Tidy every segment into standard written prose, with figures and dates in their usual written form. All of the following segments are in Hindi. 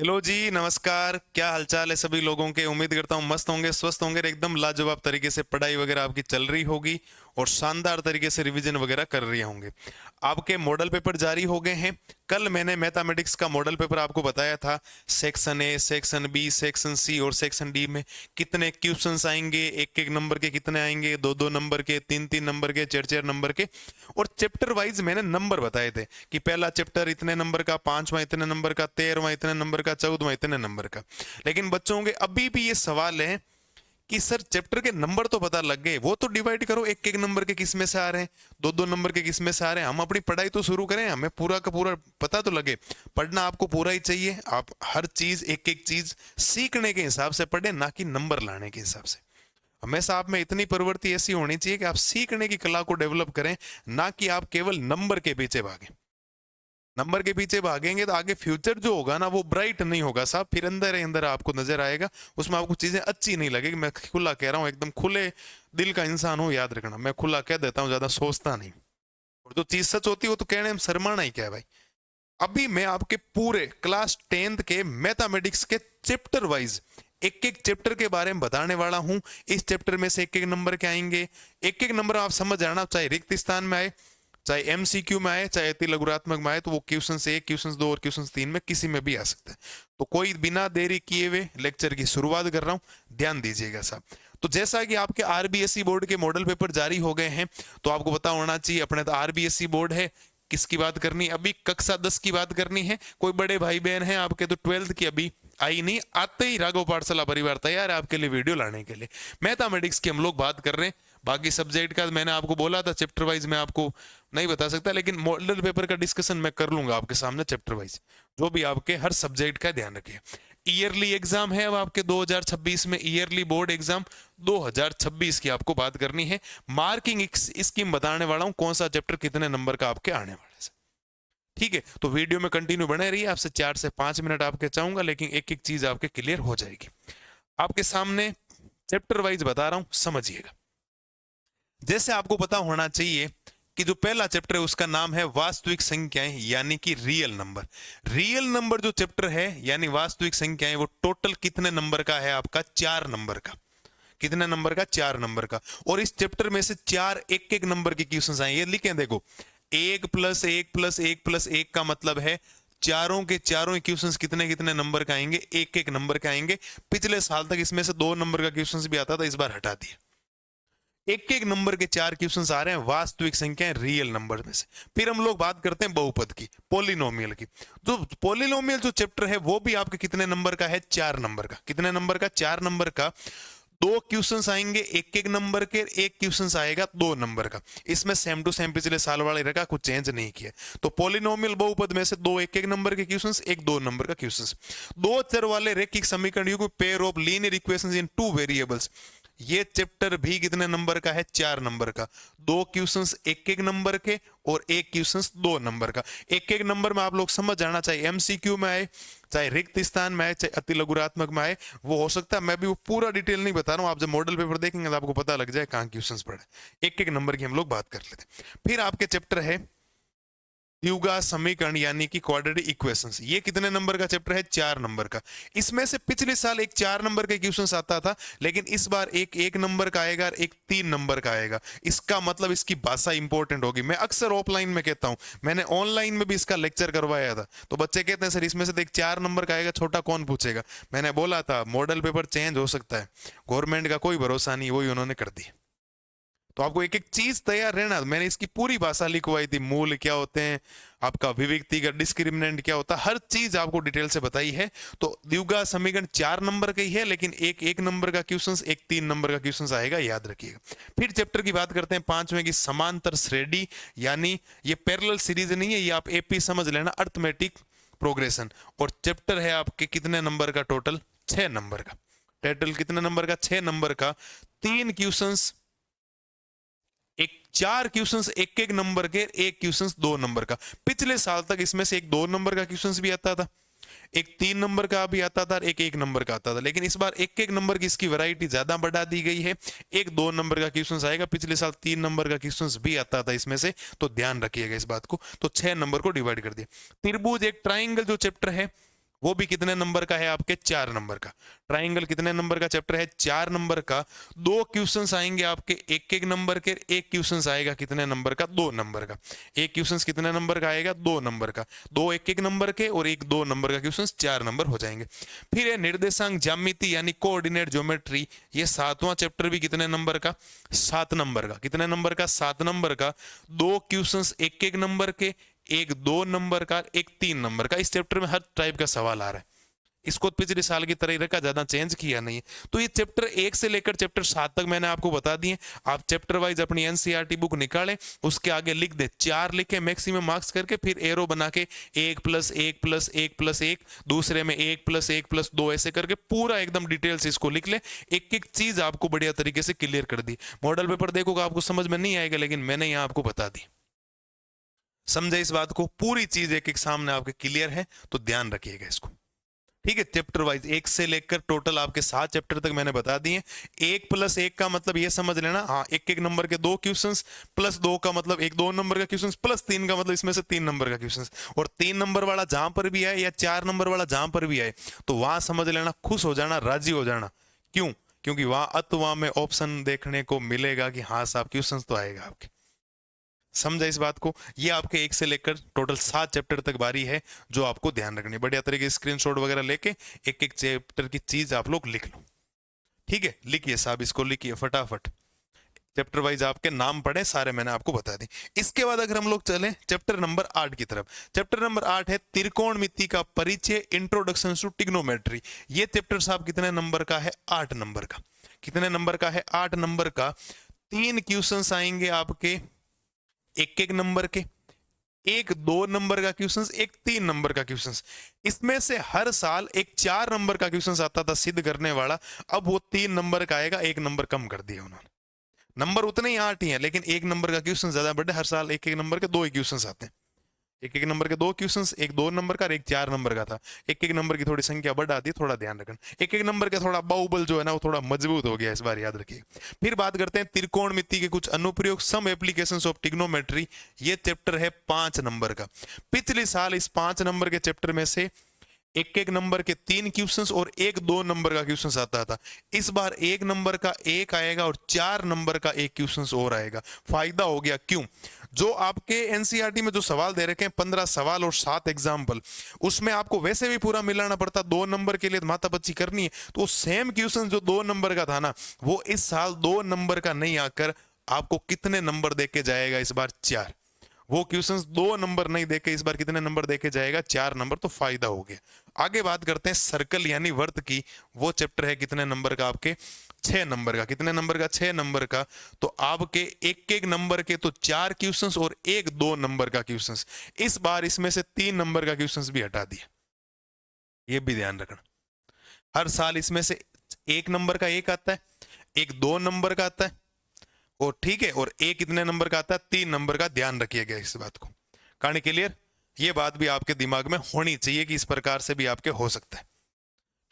हेलो जी, नमस्कार। क्या हालचाल है सभी लोगों के? उम्मीद करता हूँ मस्त होंगे, स्वस्थ होंगे और एकदम लाजवाब तरीके से पढ़ाई वगैरह आपकी चल रही होगी और शानदार तरीके से रिवीजन वगैरह कर रहे होंगे। आपके मॉडल पेपर जारी हो गए हैं। कल मैंने मैथमेटिक्स का मॉडल पेपर आपको बताया था। Section A, section B, section C और सेक्शन डी में कितने क्वेश्चंस आएंगे, एक एक नंबर के कितने आएंगे, दो दो नंबर के, तीन तीन नंबर के, चार चार नंबर के। और चैप्टर वाइज मैंने नंबर बताए थे कि पहला चैप्टर इतने नंबर का, पांचवा इतने नंबर का, 13वां इतने नंबर का, 14वां इतने नंबर का। लेकिन बच्चों के अभी भी ये सवाल है कि सर चैप्टर के नंबर तो पता लग गए, वो तो डिवाइड करो, एक एक नंबर के किस में से आ रहे हैं, दो दो नंबर के किस में से आ रहे हैं। हम अपनी पढ़ाई तो शुरू करें, हमें पूरा का पूरा पता तो लगे। पढ़ना आपको पूरा ही चाहिए। आप हर चीज, एक एक चीज सीखने के हिसाब से पढ़े, ना कि नंबर लाने के हिसाब से। हमेशा आप में इतनी प्रवृत्ति ऐसी होनी चाहिए कि आप सीखने की कला को डेवलप करें, ना कि आप केवल नंबर के पीछे भागें। नंबर के पीछे भागेंगे तो आगे फ्यूचर जो होगा ना, वो ब्राइट नहीं होगा साहब। फिर अंदर ही अंदर आपको नजर आएगा, उसमें आपको चीजें अच्छी नहीं लगेगी। मैं खुला कह रहा हूँ, एकदम खुले दिल का इंसान हूँ, याद रखना। मैं खुला कह देता हूँ, ज्यादा सोचता नहीं। और जो चीज सच होती है वो तो कहने में शर्माना ही क्या है भाई। अभी मैं आपके पूरे क्लास 10th के मैथमेटिक्स के चैप्टर वाइज एक एक चैप्टर के बारे में बताने वाला हूं। इस चैप्टर में से एक एक नंबर के आएंगे। एक एक नंबर आप समझ जाना, चाहे रिक्त स्थान में आए, चाहे एमसीक्यू में आए, चाहे अति लघुरात्मक में आए, तो वो क्वेश्चन से एक, क्वेश्चन दो और क्वेश्चन तीन में किसी में भी आ सकता है। तो कोई बिना देरी किए हुए लेक्चर की शुरुआत कर रहा हूं, ध्यान दीजिएगा साहब। तो जैसा कि आपके आरबीएसई बोर्ड के मॉडल पेपर जारी हो गए हैं, तो आपको पता होना चाहिए अपने तो आरबीएसई बोर्ड है। किसकी बात करनी? अभी कक्षा 10 की बात करनी है। कोई बड़े भाई बहन हैं आपके तो 12th की अभी आई नहीं, आते ही राघव पाठशाला परिवार तैयार है आपके लिए वीडियो लाने के लिए। मैथमेटिक्स की हम लोग बात कर रहे हैं। बाकी सब्जेक्ट का मैंने आपको बोला था चैप्टर वाइज मैं आपको नहीं बता सकता, लेकिन मॉडल पेपर का डिस्कशन मैं कर लूंगा आपके सामने चैप्टर वाइज, जो भी आपके हर सब्जेक्ट का ध्यान रखिए। ईयरली एग्जाम है अब आपके 2026 में, ईयरली बोर्ड एग्जाम 2026 की आपको बात करनी है। मार्किंग स्कीम बताने वाला हूं, कौन सा चैप्टर कितने नंबर का आपके आने वाला है। ठीक है, तो वीडियो में कंटिन्यू बने रहिए। आपसे 4 से 5 मिनट आपके चाहूंगा, लेकिन एक एक चीज आपके क्लियर हो जाएगी। आपके सामने चैप्टर वाइज बता रहा हूं, समझिएगा। जैसे आपको पता होना चाहिए कि जो पहला चैप्टर है उसका नाम है वास्तविक संख्याएं, यानी कि रियल नंबर। रियल नंबर जो चैप्टर है यानी वास्तविक संख्याएं, वो टोटल कितने नंबर का है? आपका 4 नंबर का। कितने नंबर का? 4 नंबर का। और इस चैप्टर में से 4 एक एक नंबर के क्वेश्चन आए, ये लिखें देखो। 1 प्लस 1 प्लस 1 प्लस 1 का मतलब है चारों के चारों क्वेश्चंस कितने कितने नंबर का आएंगे? एक एक नंबर के आएंगे। पिछले साल तक इसमें से 2 नंबर का क्वेश्चंस भी आता था, इस बार हटा दिया। एक एक नंबर के 4 क्वेश्चंस आ रहे हैं वास्तविक संख्याएं, रियल नंबर में से। फिर हम लोग बात करते हैं बहुपद की, पॉलिनोमियल की। जो पॉलिनोमियल जो चैप्टर है वो भी आपके कितने नंबर का है? 4 नंबर का। कितने नंबर का? 4 नंबर का। 2 क्वेश्चंस आएंगे एक एक नंबर के, एक क्वेश्चंस आएगा 2 नंबर का। इसमें सेम टू सेम पिछले साल वाले रखा, कुछ चेंज नहीं किया। तो पॉलिनोमियल बहुपद में से 2 एक एक नंबर के क्वेश्चंस, एक 2 नंबर का क्वेश्चंस। 2 चर वाले रैखिक समीकरण युग्म, pair of linear equations in 2 variables. ये चैप्टर भी कितने नंबर का है? 4 नंबर का। 2 क्वेश्चंस एक एक नंबर के और एक क्वेश्चंस 2 नंबर का। एक एक नंबर में आप लोग समझ जाना, चाहे एमसीक्यू में आए, चाहे रिक्त स्थान में आए, चाहे अति लघुरात्मक में आए, वो हो सकता है। मैं भी वो पूरा डिटेल नहीं बता रहा हूं, आप जब मॉडल पेपर देखेंगे तो आपको पता लग जाए कहां क्वेश्चंस पड़े। एक एक नंबर की हम लोग बात कर लेते। फिर आपके चैप्टर है द्विघात समीकरण, यानी कि क्वाड्रेटिक इक्वेशंस। ये कितने नंबर का चैप्टर है? 4 नंबर का। इसमें से पिछले साल एक 4 नंबर का क्वेश्चन आता था, लेकिन इस बार एक 1 नंबर का आएगा और एक 3 नंबर का आएगा। इसका मतलब इसकी भाषा इंपॉर्टेंट होगी। मैं अक्सर ऑफलाइन में कहता हूं, मैंने ऑनलाइन में भी इसका लेक्चर करवाया था, तो बच्चे कहते हैं सर इसमें से एक 4 नंबर का आएगा, छोटा कौन पूछेगा? मैंने बोला था मॉडल पेपर चेंज हो सकता है, गवर्नमेंट का कोई भरोसा नहीं, वही उन्होंने कर दिया। तो आपको एक एक चीज तैयार रहना। मैंने इसकी पूरी भाषा लिखवाई थी, मूल क्या होते हैं, आपका विविक्ति का डिस्क्रिमिनेंट क्या होता है, हर चीज आपको डिटेल से बताई है। तो द्विघात समीकरण 4 नंबर का ही है, लेकिन एक 1 नंबर का क्वेश्चन, एक 3 नंबर का क्वेश्चन आएगा, याद रखिएगा। फिर चैप्टर की बात करते हैं 5वें की, समांतर श्रेणी, यानी ये पैरेलल सीरीज नहीं है, ये आप एपी समझ लेना, अर्थमेटिक प्रोग्रेशन। और चैप्टर है आपके कितने नंबर का? टोटल 6 नंबर का। टोटल कितने नंबर का? 6 नंबर का। 3 क्वेश्चंस, एक 4 क्वेश्चंस एक एक नंबर के, एक क्वेश्चंस 2 नंबर का। पिछले साल तक इसमें से एक 2 नंबर का क्वेश्चंस भी आता था, एक 3 नंबर का भी आता था, एक 1 नंबर का आता था। लेकिन इस बार एक एक नंबर की इसकी वैरायटी ज्यादा बढ़ा दी गई है। एक 2 नंबर का क्वेश्चंस आएगा, पिछले साल 3 नंबर का क्वेश्चंस भी आता था इसमें से, तो ध्यान रखिएगा इस बात को। तो 6 नंबर को डिवाइड कर दिया। त्रिभुज एक ट्राइंगल जो चैप्टर है वो भी कितने नंबर का है आपके 4 नंबर का। ट्राइंगल कितने नंबर का चैप्टर है 4 नंबर का। 2 क्वेश्चंस आएंगे आपके एक एक नंबर के। एक क्वेश्चंस आएगा कितने नंबर का 2 नंबर का। एक क्वेश्चंस कितने नंबर का आएगा 2 नंबर का। 2 एक एक नंबर के और एक 2 नंबर का क्वेश्चंस 4 नंबर हो जाएंगे। फिर है निर्देशांक ज्यामिति यानी कोऑर्डिनेट ज्योमेट्री, ये 7वां चैप्टर भी कितने नंबर का 7 नंबर का। कितने नंबर का 7 नंबर का। 2 क्वेश्चंस एक एक नंबर के, एक 2 नंबर का, एक 3 नंबर का। इस चैप्टर में हर टाइप का सवाल आ रहा है। इसको पिछले साल की तरह ही रखा, ज्यादा चेंज किया नहीं है। तो ये चैप्टर 1 से लेकर चैप्टर 7 तक मैंने आपको बता दिए। आप चैप्टर वाइज अपनी एनसीईआरटी बुक निकालें, उसके आगे लिख दे 4 लिखे मैक्सिमम मार्क्स करके, फिर एरो बना के 1+1+1+1, दूसरे में 1+1+2 ऐसे करके पूरा एकदम डिटेल से इसको लिख ले। एक एक चीज आपको बढ़िया तरीके से क्लियर कर दी। मॉडल पेपर देखोगे आपको समझ में नहीं आएगा, लेकिन मैंने यहाँ आपको बता दी। समझे इस बात को? पूरी चीज एक एक सामने आपके क्लियर है, तो ध्यान रखिएगा इसको। ठीक है, चैप्टर वाइज 1 से लेकर टोटल आपके 7 चैप्टर तक मैंने बता दिए। 1+1 का मतलब ये समझ लेना, हाँ एक एक नंबर के 2 क्वेश्चंस, +2 का मतलब एक 2 नंबर का क्वेश्चंस, +3 का मतलब इसमें से 3 नंबर का क्वेश्चंस। और 3 नंबर वाला जहां पर भी आए या 4 नंबर वाला जहां पर भी आए, तो वहां समझ लेना, खुश हो जाना, राजी हो जाना। क्यों? क्योंकि वहां अथवा में ऑप्शन देखने को मिलेगा कि हाँ साहब क्वेश्चंस तो आएगा आपके। समझा इस बात को? ये आपके 1 से लेकर टोटल 7 चैप्टर तक बारी है, जो आपको ध्यान रखनी है। बढ़िया तरीके से स्क्रीनशॉट वगैरह लेके एक एक चैप्टर की चीज आप लोग लिख लो। ठीक है, लिखिए साहब, इसको लिखिए फटाफट। चैप्टर वाइज आपके नाम पढ़े सारे, मैंने आपको बता दी। इसके बाद अगर हम लोग चले चैप्टर नंबर 8 की तरफ। चैप्टर नंबर 8 है त्रिकोणमिति का परिचय, इंट्रोडक्शन टू ट्रिग्नोमेट्री। ये चैप्टर साहब कितने नंबर का है 8 नंबर का। कितने नंबर का है 8 नंबर का। 3 क्वेश्चंस आएंगे आपके एक एक नंबर के, एक 2 नंबर का क्वेश्चंस, एक 3 नंबर का क्वेश्चंस। इसमें से हर साल एक 4 नंबर का क्वेश्चंस आता था सिद्ध करने वाला, अब वो 3 नंबर का आएगा, 1 नंबर कम कर दिया उन्होंने। नंबर उतने ही 8 ही हैं, लेकिन 1 नंबर का क्वेश्चन ज्यादा बढ़े। हर साल एक एक नंबर के 2 ही क्वेश्चंस आते हैं। एक एक नंबर के 2 क्वेश्चंस, एक 2 नंबर का और एक 4 नंबर का था। एक एक नंबर की थोड़ी संख्या बढ़ा दी, थोड़ा ध्यान रखना। एक एक नंबर का थोड़ा बाहुबल जो है ना, वो थोड़ा मजबूत हो गया इस बार, याद रखिए। फिर बात करते हैं त्रिकोणमिति के कुछ अनुप्रयोग, सम एप्लीकेशंस ऑफ ट्रिग्नोमेट्री। ये चैप्टर है 5 नंबर का। पिछले साल इस 5 नंबर के चैप्टर में से एक एक नंबर के 3 क्वेश्चंस और एक 2 नंबर का क्वेश्चंस आता था। इस बार 1 नंबर का 1 आएगा और 4 नंबर का 1 क्वेश्चंस और आएगा। फायदा हो गया, क्यों? जो आपके एनसीईआरटी में जो सवाल दे रखे हैं 15 सवाल और 7 एग्जाम्पल, उसमें आपको वैसे भी पूरा मिलाना पड़ता। 2 नंबर के लिए माथापच्ची करनी है, तो सेम क्वेश्चन जो 2 नंबर का था ना, वो इस साल 2 नंबर का नहीं आकर आपको कितने नंबर देके जाएगा इस बार 4। वो क्वेश्चंस 2 नंबर नहीं देके इस बार कितने नंबर देके जाएगा 4 नंबर। तो फायदा हो गया। आगे बात करते हैं सर्कल यानी वर्त की। वो चैप्टर है कितने नंबर का आपके 6 नंबर का। कितने नंबर का 6 नंबर का। तो आपके एक एक नंबर के तो 4 क्वेश्चंस और एक 2 नंबर का क्वेश्चंस। इस बार इसमें से 3 नंबर का क्वेश्चंस भी हटा दिया, ये भी ध्यान रखना। हर साल इसमें से 1 नंबर का 1 आता है, एक 2 नंबर का आता है, और ठीक है, और एक कितने नंबर का आता है 3 नंबर का। ध्यान रखिएगा इस बात को। कहानी क्लियर? ये बात भी आपके दिमाग में होनी चाहिए कि इस प्रकार से भी आपके हो सकता है।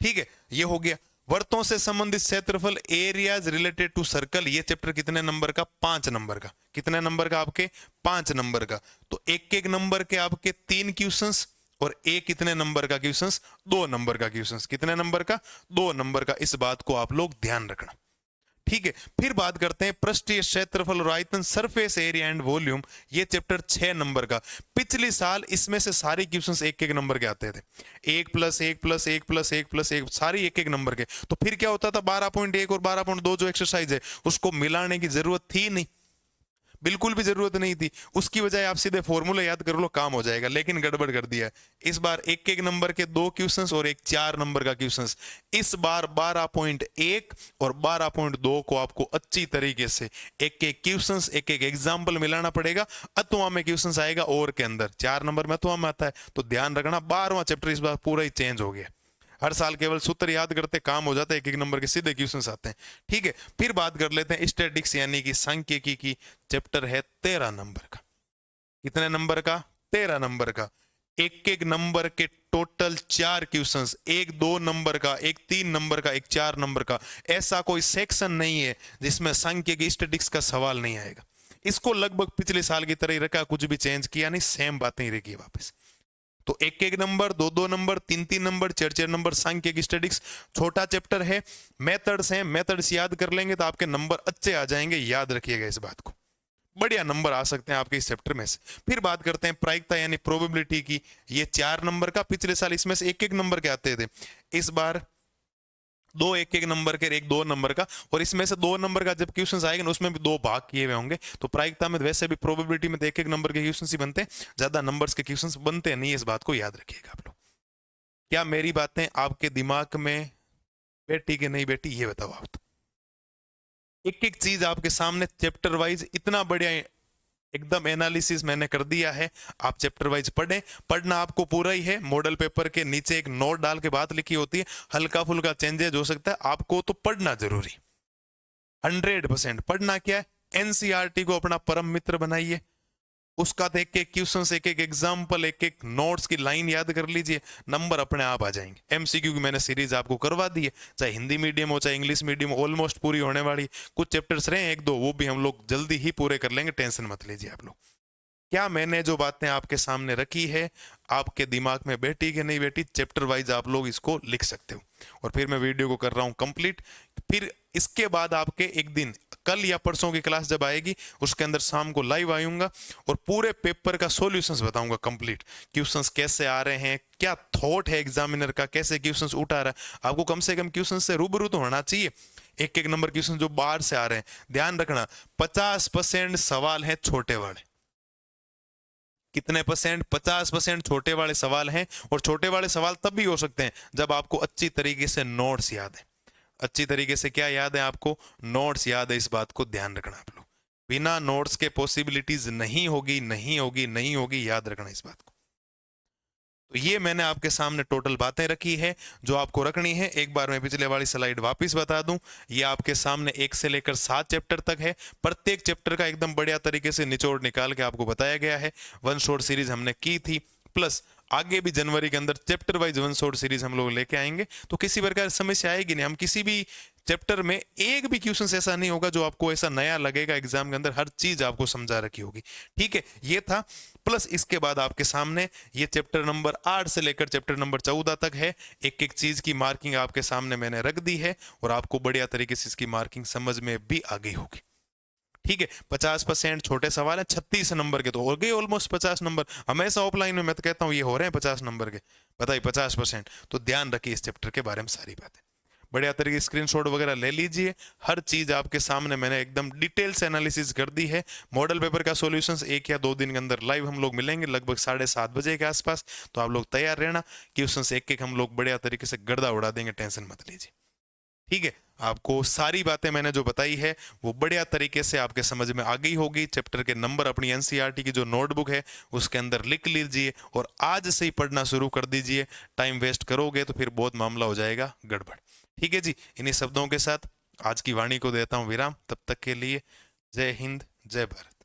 ठीक है, ये हो गया। वर्तों से संबंधित क्षेत्रफल, एरियाज रिलेटेड टू सर्कल। ये चैप्टर कितने नंबर का 5 नंबर का। कितने नंबर का आपके 5 नंबर का। तो एक एक नंबर के आपके 3 क्वेश्चंस और एक कितने नंबर का क्वेश्चंस 2 नंबर का क्वेश्चंस। कितने नंबर का 2 नंबर का। इस बात को आप लोग ध्यान रखना। ठीक है, फिर बात करते हैं पृष्ठीय क्षेत्रफल और आयतन, सरफेस एरिया एंड वॉल्यूम। ये चैप्टर 6 नंबर का। पिछले साल इसमें से सारे क्वेश्चंस एक एक नंबर के आते थे। 1+1+1+1+1 सारी एक एक नंबर के। तो फिर क्या होता था 12.1 और 12.2 जो एक्सरसाइज है उसको मिलाने की जरूरत थी नहीं, बिल्कुल भी जरूरत नहीं थी। उसकी बजाय आप सीधे फॉर्मूला याद कर लो, काम हो जाएगा। लेकिन गड़बड़ कर दिया। इस बार एक एक नंबर के 2 क्वेश्चंस और एक 4 नंबर का क्वेश्चंस। इस बार 12.1 और 12.2 को आपको अच्छी तरीके से एक एक क्वेश्चंस, एक एक एग्जाम्पल मिलाना पड़ेगा। अथवा में क्वेश्चंस आएगा और के अंदर 4 नंबर में अथवा में आता है, तो ध्यान रखना। 12वां चैप्टर इस बार पूरा ही चेंज हो गया। हर साल केवल सूत्र याद करते काम हो जाता है, एक एक नंबर के सीधे क्वेश्चंस आते हैं। ठीक है, फिर बात कर लेते हैं स्टैटिक्स यानी कि सांख्यिकी की। चैप्टर है 13 नंबर का। कितने नंबर का 13 नंबर का। एक एक नंबर के टोटल 4 क्वेश्चंस, एक 2 नंबर का, एक 3 नंबर का, एक 4 नंबर का। ऐसा कोई सेक्शन नहीं है जिसमें सांख्यिकी स्टैटिक्स का सवाल नहीं आएगा। इसको लगभग पिछले साल की तरह ही रखा, कुछ भी चेंज किया नहीं, सेम बातें ही रखी वापस। तो एक एक नंबर, दो दो नंबर, तीन तीन नंबर, चार चार नंबर, सांख्यिकी स्टैटिस्टिक्स छोटा चैप्टर है, मेथड्स हैं, मेथड्स याद कर लेंगे तो आपके नंबर अच्छे आ जाएंगे, याद रखिएगा इस बात को, बढ़िया नंबर आ सकते हैं आपके इस चैप्टर में से। फिर बात करते हैं प्रायिकता यानी प्रोबेबिलिटी की, ये 4 नंबर का, पिछले साल इसमें से एक एक नंबर के आते थे, इस बार दो एक एक नंबर के, एक 2 नंबर का, और इसमें से 2 नंबर का जब क्वेश्चंस आएंगे ना उसमें भी 2 भाग किए हुए होंगे। तो प्रायिकता में वैसे भी प्रोबेबिलिटी में तो एक एक नंबर के क्वेश्चंस ही बनते हैं, ज्यादा नंबर्स के क्वेश्चंस बनते नहीं, इस बात को याद रखिएगा आप लोग। क्या मेरी बातें आपके दिमाग में बैठी कि नहीं बैठी ये बताओ आप। एक एक चीज आपके सामने चैप्टर वाइज इतना बढ़िया एकदम एनालिसिस मैंने कर दिया है, आप चैप्टर वाइज पढ़ें, पढ़ना आपको पूरा ही है। मॉडल पेपर के नीचे एक नोट डाल के बात लिखी होती है, हल्का फुल्का चेंजेज हो सकता है, आपको तो पढ़ना जरूरी, 100% पढ़ना। क्या है, एनसीईआरटी को अपना परम मित्र बनाइए, उसका तो एक एक क्वेश्चन, एक एक एग्जाम्पल, एक एक नोट्स की लाइन याद कर लीजिए, नंबर अपने आप आ जाएंगे। एमसीक्यू की मैंने सीरीज आपको करवा दी है, चाहे हिंदी मीडियम हो चाहे इंग्लिश मीडियम, ऑलमोस्ट पूरी होने वाली, कुछ चैप्टर्स रहे एक दो, वो भी हम लोग जल्दी ही पूरे कर लेंगे, टेंशन मत लीजिए आप लोग। क्या मैंने जो बातें आपके सामने रखी है आपके दिमाग में बैठी कि नहीं बैठी, चैप्टर वाइज आप लोग इसको लिख सकते हो। और फिर मैं वीडियो को कर रहा हूं कंप्लीट, फिर इसके बाद आपके एक दिन कल या परसों की क्लास जब आएगी उसके अंदर शाम को लाइव आऊंगा और पूरे पेपर का सॉल्यूशंस बताऊंगा कंप्लीट, क्वेश्चंस कैसे आ रहे हैं, क्या थॉट है एग्जामिनर का, कैसे क्वेश्चंस उठा रहा है। आपको कम से कम क्वेश्चन से रूबरू तो होना चाहिए, एक एक नंबर क्वेश्चन जो बाहर से आ रहे हैं। ध्यान रखना 50% सवाल है छोटे वाले, कितने परसेंट, 50% छोटे वाले सवाल हैं। और छोटे वाले सवाल तब भी हो सकते हैं जब आपको अच्छी तरीके से नोट्स याद है। अच्छी तरीके से क्या याद है आपको, नोट्स याद है, इस बात को ध्यान रखना आप लोग। बिना नोट्स के पॉसिबिलिटीज नहीं होगी, नहीं होगी, नहीं होगी, याद रखना इस बात को। तो ये मैंने आपके सामने टोटल बातें रखी है जो आपको रखनी है। एक बार मैं पिछले वाली स्लाइड वापस बता दूं, ये आपके सामने 1 से लेकर 7 चैप्टर तक है, प्रत्येक चैप्टर का एकदम बढ़िया तरीके से निचोड़ निकाल के आपको बताया गया है। वन शॉट सीरीज हमने की थी, प्लस आगे भी जनवरी के अंदर chapter wise one shot series हम लोग लेके आएंगे, तो किसी प्रकार समस्या आएगी नहीं। हम किसी भी चैप्टर में एक भी क्वेश्चन ऐसा नहीं होगा जो आपको ऐसा नया लगेगा, एग्जाम के अंदर हर चीज आपको समझा रखी होगी। ठीक है, ये था। प्लस इसके बाद आपके सामने ये चैप्टर नंबर 8 से लेकर चैप्टर नंबर 14 तक है, एक एक चीज की मार्किंग आपके सामने मैंने रख दी है और आपको बढ़िया तरीके से इसकी मार्किंग समझ में भी आ गई होगी। ठीक है, 50% छोटे सवाल है, 36 नंबर के तो हो गए ऑलमोस्ट 50 नंबर। हमेशा ऑफलाइन में मैं तो कहता हूँ ये हो रहे हैं 50 नंबर के, बताइए 50%। तो ध्यान रखिए इस चैप्टर के बारे में सारी बातें, बढ़िया तरीके स्क्रीनशॉट वगैरह ले लीजिए। हर चीज आपके सामने मैंने एकदम डिटेल से एनालिसिस कर दी है। मॉडल पेपर का सॉल्यूशंस 1 या 2 दिन के अंदर लाइव हम लोग मिलेंगे लगभग 7:30 बजे के आसपास, तो आप लोग तैयार रहना। क्वेश्चंस एक एक हम लोग बढ़िया तरीके से गर्दा उड़ा देंगे, टेंशन मत लीजिए। ठीक है, आपको सारी बातें मैंने जो बताई है वो बढ़िया तरीके से आपके समझ में आ गई होगी। चैप्टर के नंबर अपनी एनसीईआरटी की जो नोटबुक है उसके अंदर लिख लीजिए और आज से ही पढ़ना शुरू कर दीजिए। टाइम वेस्ट करोगे तो फिर बहुत मामला हो जाएगा गड़बड़। ठीक है जी, इन्हीं शब्दों के साथ आज की वाणी को देता हूं विराम। तब तक के लिए जय हिंद, जय भारत।